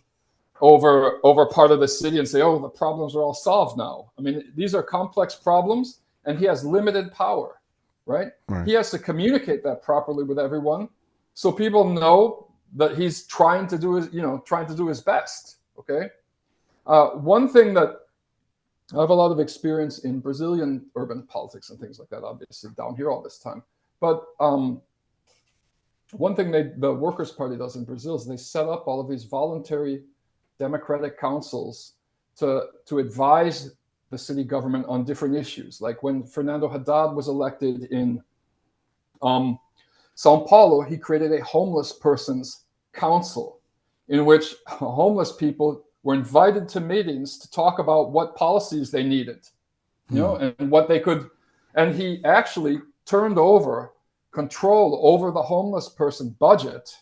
over part of the city and say, oh, the problems are all solved now. I mean, these are complex problems and he has limited power. right? Right. He has to communicate that properly with everyone, so people know that he's trying to do his best. Okay. One thing that I have a lot of experience in Brazilian urban politics and things like that, obviously down here all this time. But one thing the Workers' Party does in Brazil is they set up all of these voluntary democratic councils to advise the city government on different issues. Like when Fernando Haddad was elected in Sao Paulo, he created a homeless persons council in which homeless people were invited to meetings to talk about what policies they needed, and what they could. And he actually turned over control over the homeless person budget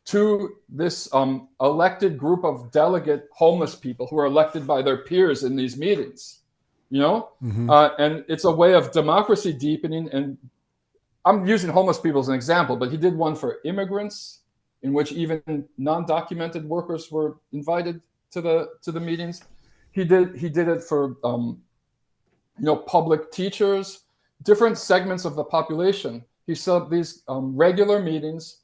to this elected group of delegate homeless people who are elected by their peers in these meetings, and it's a way of democracy deepening. And I'm using homeless people as an example, but he did one for immigrants in which even non-documented workers were invited to the meetings. He did it for public teachers, different segments of the population. He set up these regular meetings,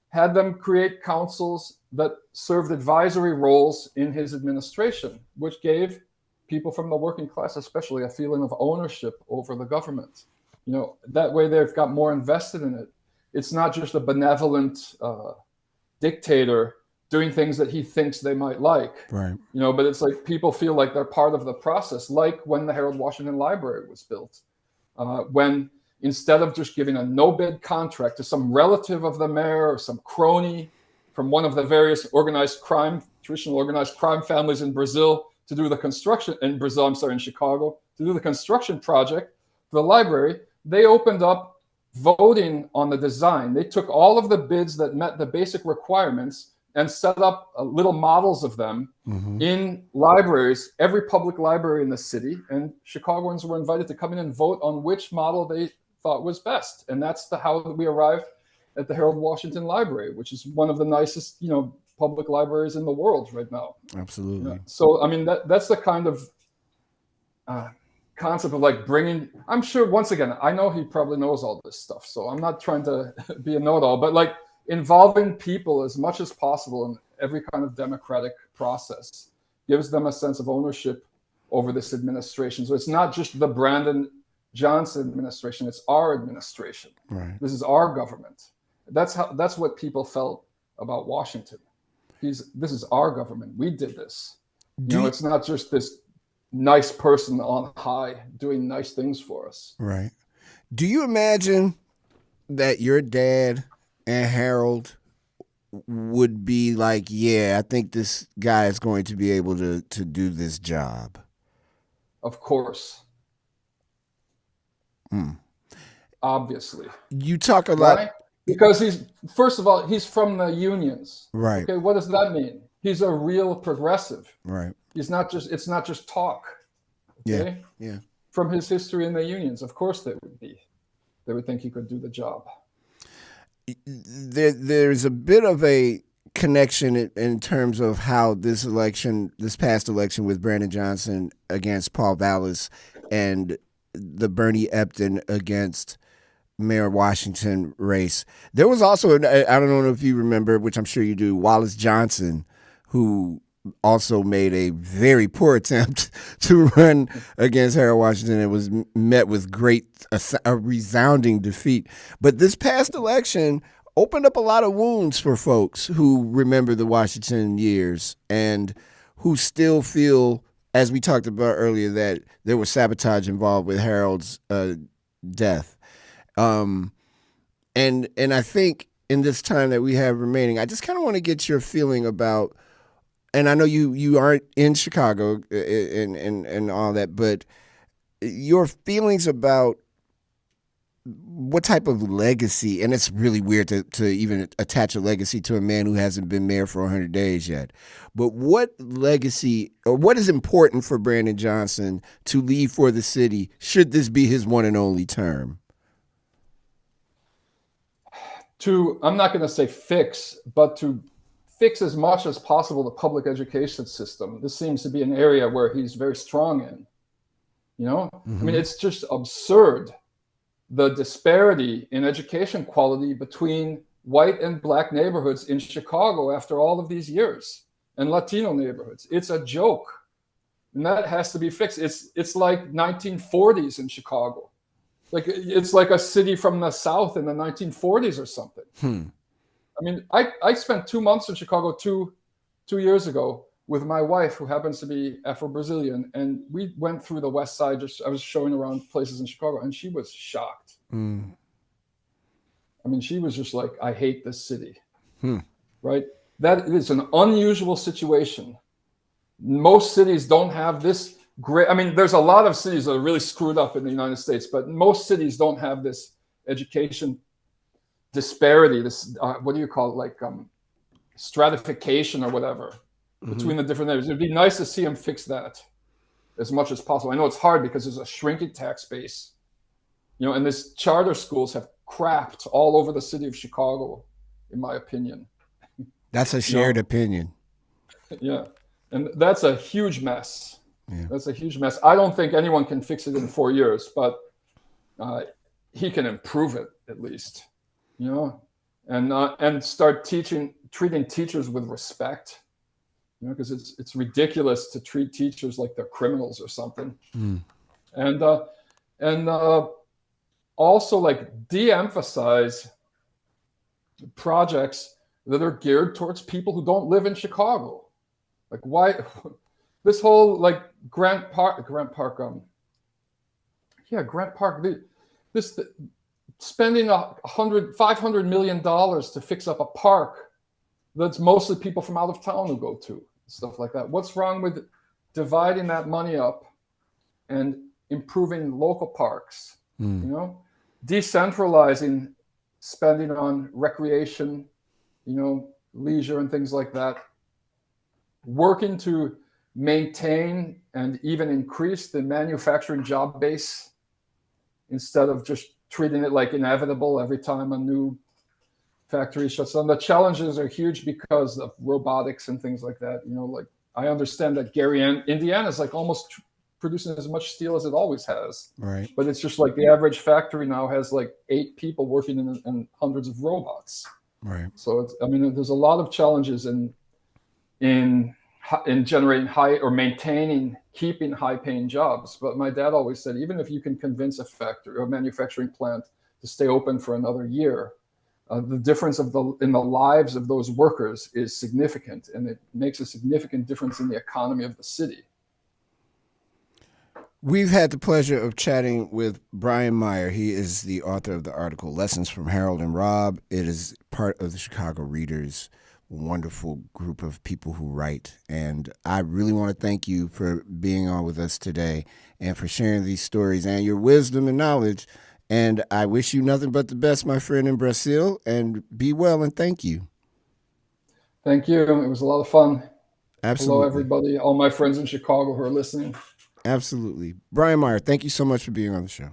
had them create councils that served advisory roles in his administration, which gave people from the working class especially a feeling of ownership over the government. That way they've got more invested in it. It's not just a benevolent dictator doing things that he thinks they might like, Right. But it's like people feel like they're part of the process, like when the Harold Washington Library was built, when instead of just giving a no-bid contract to some relative of the mayor or some crony from one of the various traditional organized crime families in Brazil to do the construction in Chicago, to do the construction project for the library, they opened up voting on the design. They took all of the bids that met the basic requirements and set up little models of them in libraries, every public library in the city. And Chicagoans were invited to come in and vote on which model they thought was best. And that's how we arrived at the Harold Washington Library, which is one of the nicest, public libraries in the world right now. Absolutely. So, I mean, that's the kind of concept of like bringing, I'm sure, once again, I know he probably knows all this stuff, so I'm not trying to be a know-it-all, but like involving people as much as possible in every kind of democratic process gives them a sense of ownership over this administration. So it's not just the Brandon Johnson administration, it's our administration. Right. This is our government. That's what people felt about Washington. This is our government. We did this. It's not just this nice person on high doing nice things for us. Right. Do you imagine that your dad and Harold would be like, yeah, I think this guy is going to be able to do this job? Of course. Obviously. You talk a lot. Why? Because first of all, he's from the unions. Right. Okay, what does that mean? He's a real progressive. Right. It's not just talk. Okay? Yeah. From his history in the unions, of course they would think he could do the job. There's a bit of a connection in terms of how this past election with Brandon Johnson against Paul Vallis and the Bernie Epton against Mayor Washington race. There was also, I don't know if you remember, which I'm sure you do, Wallace Johnson, who also made a very poor attempt to run against Harold Washington and was met with a resounding defeat. But this past election opened up a lot of wounds for folks who remember the Washington years and who still feel, as we talked about earlier, that there was sabotage involved with Harold's death. And I think in this time that we have remaining, I just kind of want to get your feeling about, and I know you aren't in Chicago and all that, but your feelings about what type of legacy, and it's really weird to even attach a legacy to a man who hasn't been mayor for 100 days yet, but what legacy or what is important for Brandon Johnson to leave for the city should this be his one and only term? I'm not going to say fix, but to fix as much as possible the public education system. This seems to be an area where he's very strong in. I mean, it's just absurd the disparity in education quality between white and black neighborhoods in Chicago after all of these years, and Latino neighborhoods. It's a joke. And that has to be fixed. It's like 1940s in Chicago. Like it's like a city from the South in the 1940s or something. I mean, I spent 2 months in Chicago two years ago with my wife, who happens to be Afro-Brazilian, and we went through the West Side. I was showing around places in Chicago, and she was shocked. I mean, she was just like, I hate this city. Right? That is an unusual situation. Most cities don't have this great. I mean, there's a lot of cities that are really screwed up in the United States, but most cities don't have this education disparity, this, what do you call it? Like stratification or whatever between the different neighborhoods. It'd be nice to see them fix that as much as possible. I know it's hard because there's a shrinking tax base, you know, and this charter schools have crapped all over the city of Chicago, in my opinion. That's a shared opinion. Yeah. And that's a huge mess. Yeah. That's a huge mess. I don't think anyone can fix it in 4 years, but he can improve it at least, you know, and start treating teachers with respect, you know, because it's ridiculous to treat teachers like they're criminals or something. And also like de-emphasize projects that are geared towards people who don't live in Chicago. Like why this whole like Grant Park, spending $500 million to fix up a park that's mostly people from out of town who go to, stuff like that. What's wrong with dividing that money up and improving local parks? You know, decentralizing spending on recreation, you know, leisure and things like that. Working to maintain and even increase the manufacturing job base instead of just treating it like inevitable every time a new factory shuts down. The challenges are huge because of robotics and things like that. You know, like I understand that Gary, Indiana is like almost producing as much steel as it always has. Right. But it's just like the average factory now has like 8 people working in hundreds of robots. Right. So it's, I mean, there's a lot of challenges in generating high or keeping high-paying jobs. But my dad always said, even if you can convince a factory or a manufacturing plant to stay open for another year, the difference in the lives of those workers is significant, and it makes a significant difference in the economy of the city. We've had the pleasure of chatting with Brian Mier. He is the author of the article Lessons from Harold and Rob. It is part of the Chicago Readers, wonderful group of people who write. And I really want to thank you for being on with us today and for sharing these stories and your wisdom and knowledge. And I wish you nothing but the best, my friend in Brazil, and be well and thank you. Thank you. It was a lot of fun. Absolutely. Hello, everybody. All my friends in Chicago who are listening. Absolutely. Brian Mier, thank you so much for being on the show.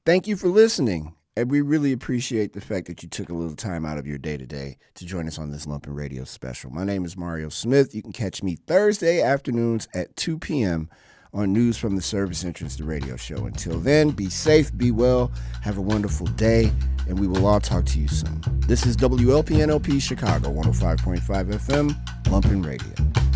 Thank you for listening. And we really appreciate the fact that you took a little time out of your day-to-day to join us on this Lumpen Radio special. My name is Mario Smith. You can catch me Thursday afternoons at 2 p.m. on News from the Service Entrance, the radio show. Until then, be safe, be well, have a wonderful day, and we will all talk to you soon. This is WLPNLP Chicago, 105.5 FM, Lumpen Radio.